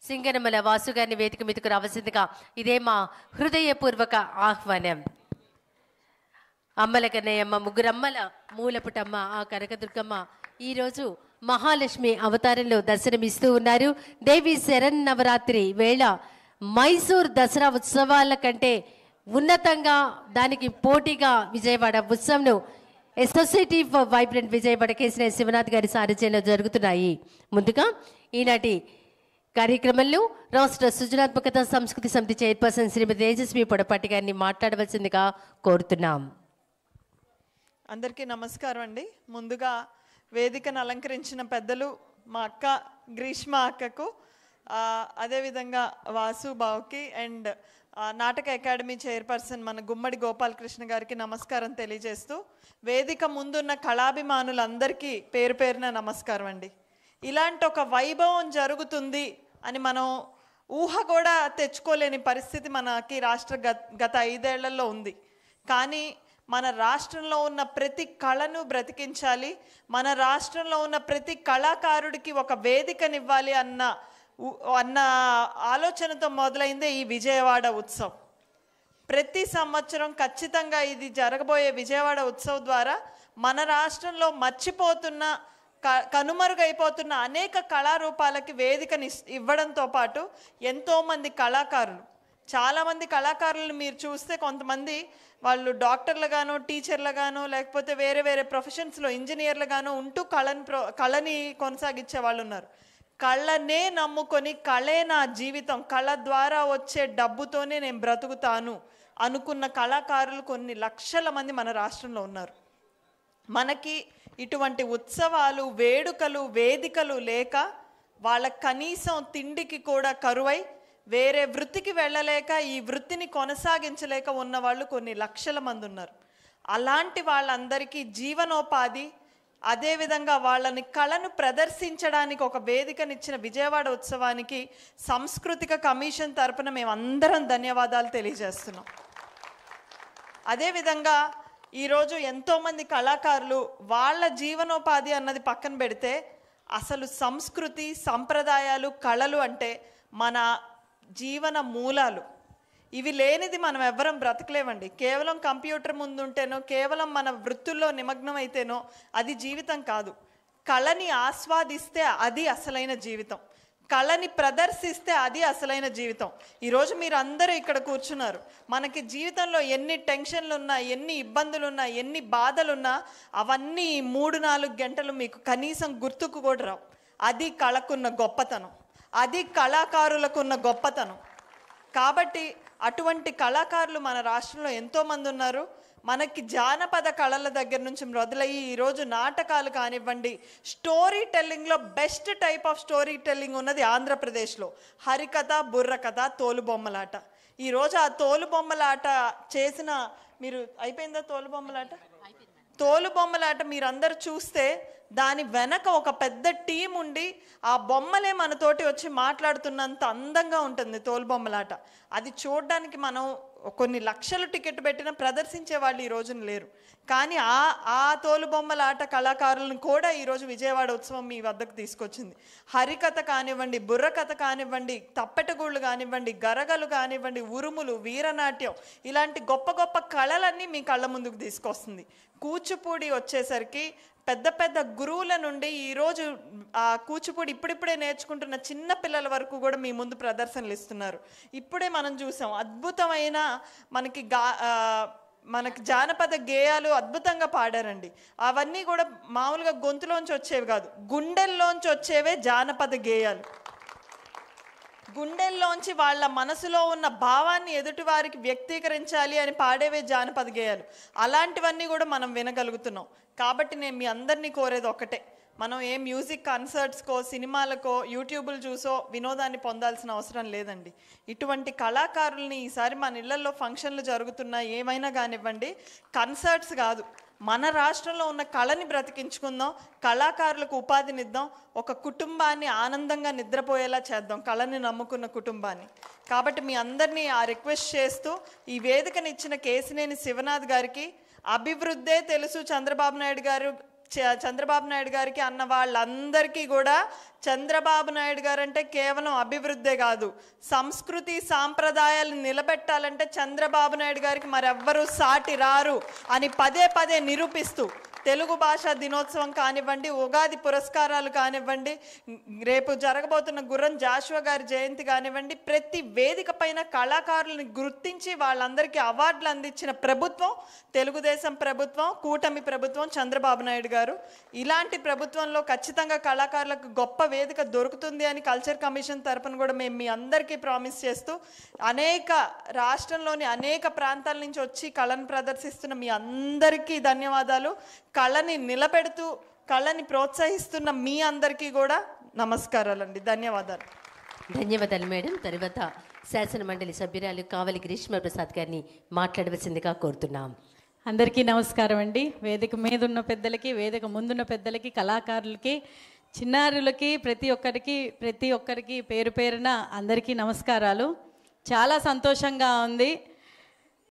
సింగనమల వాసు గారిని వేదిక మీదకు రావాల్సిందిగా ఇదే మా హృదయపూర్వక ఆహ్వానం. అమ్మల కన్నయ్యమ్మ, ముగ్గురమ్మల మూలపుటమ్మ ఆ కనకదుర్గమ్మ ఈరోజు మహాలక్ష్మి అవతారంలో దర్శనమిస్తూ ఉన్నారు. దేవి శరన్నవరాత్రి వేళ మైసూర్ దసరా ఉత్సవాల కంటే ఉన్నతంగా దానికి పోటీగా విజయవాడ ఉత్సవంను society for vibrant Vijayawada KCR Sivanath గారి సారథ్యంలో జరుగుతున్నాయి. ముందుగా ఈనాటి కార్యక్రమంలో రాష్ట్ర సృజనాత్మకత సంస్కృతి సమితి చైర్పర్సన్ శ్రీమతి తేజస్వి పొడపాటి గారిని మాట్లాడవలసిందిగా కోరుతున్నాం. అందరికీ నమస్కారం అండి. ముందుగా వేదికను అలంకరించిన పెద్దలు మా అక్క గ్రీష్మ అక్కకు, అదేవిధంగా వాసు బావుకి అండ్ నాటక అకాడమీ చైర్పర్సన్ మన గుమ్మడి గోపాలకృష్ణ గారికి నమస్కారం తెలియజేస్తూ, వేదిక ముందున్న కళాభిమానులందరికీ పేరు పేరున నమస్కారం అండి. ఇలాంటి ఒక వైభవం జరుగుతుంది అని మనం ఊహ కూడా తెచ్చుకోలేని పరిస్థితి మనకి గత 5 ఏళ్లలో ఉంది. కానీ మన రాష్ట్రంలో ఉన్న ప్రతి కళను బ్రతికించాలి, మన రాష్ట్రంలో ఉన్న ప్రతి కళాకారుడికి ఒక వేదికనివ్వాలి అన్న ఆలోచనతో మొదలైందే ఈ విజయవాడ ఉత్సవం. ప్రతి సంవత్సరం ఖచ్చితంగా ఇది జరగబోయే విజయవాడ ఉత్సవం ద్వారా మన రాష్ట్రంలో మర్చిపోతున్న కనుమరుగైపోతున్న అనేక కళారూపాలకి వేదికని ఇవ్వడంతో పాటు ఎంతోమంది కళాకారులు, చాలామంది కళాకారులను మీరు చూస్తే కొంతమంది వాళ్ళు డాక్టర్లుగానో టీచర్లుగానో లేకపోతే వేరే వేరే ప్రొఫెషన్స్లో ఇంజనీర్లుగానో ఉంటూ కళని కొనసాగించే వాళ్ళు ఉన్నారు. కళనే నమ్ముకొని కళే నా జీవితం, కళ ద్వారా వచ్చే డబ్బుతోనే నేను బ్రతుకుతాను అనుకున్న కళాకారులు కొన్ని లక్షల మంది మన రాష్ట్రంలో ఉన్నారు. మనకి ఇటువంటి ఉత్సవాలు, వేడుకలు, వేదికలు లేక వాళ్ళ కనీసం తిండికి కూడా కరువై వేరే వృత్తికి వెళ్ళలేక ఈ వృత్తిని కొనసాగించలేక ఉన్నవాళ్ళు కొన్ని లక్షల మంది ఉన్నారు. అలాంటి వాళ్ళందరికీ జీవనోపాధి, అదేవిధంగా వాళ్ళని కళను ప్రదర్శించడానికి ఒక వేదికనిచ్చిన విజయవాడ ఉత్సవానికి సాంస్కృతిక కమిషన్ తరపున మేమందరం ధన్యవాదాలు తెలియజేస్తున్నాం. అదేవిధంగా ఈరోజు ఎంతోమంది కళాకారులు వాళ్ళ జీవనోపాధి అన్నది పక్కన పెడితే అసలు సంస్కృతి, సంప్రదాయాలు, కళలు అంటే మన జీవన మూలాలు. ఇవి లేనిది మనం ఎవ్వరం బ్రతకలేమండి. కేవలం కంప్యూటర్ ముందుంటేనో, కేవలం మన వృత్తుల్లో నిమగ్నం అయితేనో అది జీవితం కాదు. కళని ఆస్వాదిస్తే అది అసలైన జీవితం, కళని ప్రదర్శిస్తే అది అసలైన జీవితం. ఈరోజు మీరు అందరూ ఇక్కడ కూర్చున్నారు. మనకి జీవితంలో ఎన్ని టెన్షన్లు ఉన్నా, ఎన్ని ఇబ్బందులున్నా, ఎన్ని బాధలున్నా అవన్నీ 3-4 గంటలు మీకు కనీసం గుర్తుకు కూడా రావు. అది కళకున్న గొప్పతనం, అది కళాకారులకున్న గొప్పతనం. కాబట్టి అటువంటి కళాకారులు మన రాష్ట్రంలో ఎంతోమంది ఉన్నారు. మనకి జానపద కళల దగ్గర నుంచి మొదలయ్యి ఈరోజు నాటకాలు కానివ్వండి, స్టోరీ టెల్లింగ్లో best type of story telling ఉన్నది ఆంధ్రప్రదేశ్లో. హరికథ, బుర్రకథ, తోలుబొమ్మలాట. ఈరోజు ఆ తోలుబొమ్మలాట చేసిన మీరు అయిపోయిందా? తోలుబొమ్మలాట మీరందరూ చూస్తే దాని వెనక ఒక పెద్ద టీం ఉండి ఆ బొమ్మలే మనతోటి వచ్చి మాట్లాడుతున్నంత అందంగా ఉంటుంది తోలుబొమ్మలాట. అది చూడడానికి మనం కొన్ని లక్షలు టికెట్ పెట్టినా ప్రదర్శించే వాళ్ళు ఈ రోజున లేరు. కానీ ఆ తోలుబొమ్మలాట కళాకారులను కూడా ఈరోజు విజయవాడ ఉత్సవం మీ వద్దకు తీసుకొచ్చింది. హరికథ కానివ్వండి, బుర్రకథ కానివ్వండి, తప్పెటగూళ్ళు కానివ్వండి, గరగలు కానివ్వండి, ఉరుములు, వీరనాట్యం, ఇలాంటి గొప్ప గొప్ప కళలన్నీ మీ కళ్ళ ముందుకు తీసుకొస్తుంది. కూచిపూడి వచ్చేసరికి పెద్ద పెద్ద గురువుల నుండి ఈరోజు ఆ కూచిపూడి ఇప్పుడిప్పుడే నేర్చుకుంటున్న చిన్న పిల్లల వరకు కూడా మీ ముందు ప్రదర్శనలు ఇస్తున్నారు. ఇప్పుడే మనం చూసాం అద్భుతమైన మనకి జానపద గేయాలు అద్భుతంగా పాడారండి. అవన్నీ కూడా మామూలుగా గొంతులోంచి వచ్చేవి కాదు, గుండెల్లోంచి వచ్చేవే జానపద గేయాలు. గుండెల్లోంచి వాళ్ళ మనసులో ఉన్న భావాన్ని ఎదుటి వారికి వ్యక్తీకరించాలి అని పాడేవే జానపద గేయాలు. అలాంటివన్నీ కూడా మనం వినగలుగుతున్నాం. కాబట్టి నేను మీ అందరినీ కోరేది ఒక్కటే, మనం ఏ మ్యూజిక్ కన్సర్ట్స్కో, సినిమాలకో, యూట్యూబ్లు చూసో వినోదాన్ని పొందాల్సిన అవసరం లేదండి. ఇటువంటి కళాకారుల్ని ఈసారి మన ఇళ్లలో ఫంక్షన్లు జరుగుతున్నా ఏమైనా కానివ్వండి, కన్సర్ట్స్ కాదు, మన రాష్ట్రంలో ఉన్న కళని బ్రతికించుకుందాం, కళాకారులకు ఉపాధినిద్దాం, ఒక కుటుంబాన్ని ఆనందంగా నిద్రపోయేలా చేద్దాం, కళని నమ్ముకున్న కుటుంబాన్ని. కాబట్టి మీ అందరినీ రిక్వెస్ట్ చేస్తూ ఈ వేదికనిచ్చిన కేశినేని శివనాథ్ గారికి, అభివృద్ధే తెలుసు చంద్రబాబు నాయుడు గారు చంద్రబాబు నాయుడు గారికి అన్న వాళ్ళందరికీ కూడా చంద్రబాబు నాయుడు గారు అంటే కేవలం అభివృద్ధే కాదు, సంస్కృతి సాంప్రదాయాలను నిలబెట్టాలంటే చంద్రబాబు నాయుడు గారికి మరెవ్వరూ సాటి రారు అని పదే పదే నిరూపిస్తూ తెలుగు భాషా దినోత్సవం కానివ్వండి, ఉగాది పురస్కారాలు కానివ్వండి, రేపు జరగబోతున్న గుర్రం జాషువా గారి జయంతి కానివ్వండి, ప్రతి వేదిక పైన కళాకారులను గుర్తించి వాళ్ళందరికీ అవార్డులు అందించిన ప్రభుత్వం తెలుగుదేశం ప్రభుత్వం, కూటమి ప్రభుత్వం, చంద్రబాబు నాయుడు గారు. ఇలాంటి ప్రభుత్వంలో ఖచ్చితంగా కళాకారులకు గొప్ప వేదిక దొరుకుతుంది అని కల్చర్ కమిషన్ తరపున కూడా మేము మీ అందరికీ ప్రామిస్ చేస్తూ, అనేక రాష్ట్రంలోని అనేక ప్రాంతాల నుంచి వచ్చి కళను ప్రదర్శిస్తున్న మీ అందరికీ ధన్యవాదాలు. కళని నిలబెడుతూ కళని ప్రోత్సహిస్తున్న మీ అందరికీ కూడా నమస్కారాలండి. ధన్యవాదాలు. ధన్యవాదాలు మేడం. తర్వాత శాసన మండలి సభ్యురాలు కావలి గ్రీష్మ ప్రసాద్ గారిని మాట్లాడవలసిందిగా కోరుతున్నాం. అందరికీ నమస్కారం అండి. వేదిక మీద ఉన్న పెద్దలకి, వేదిక ముందున్న పెద్దలకి, కళాకారులకి, చిన్నారులకి, ప్రతి ఒక్కరికి పేరు పేరున అందరికీ నమస్కారాలు. చాలా సంతోషంగా ఉంది.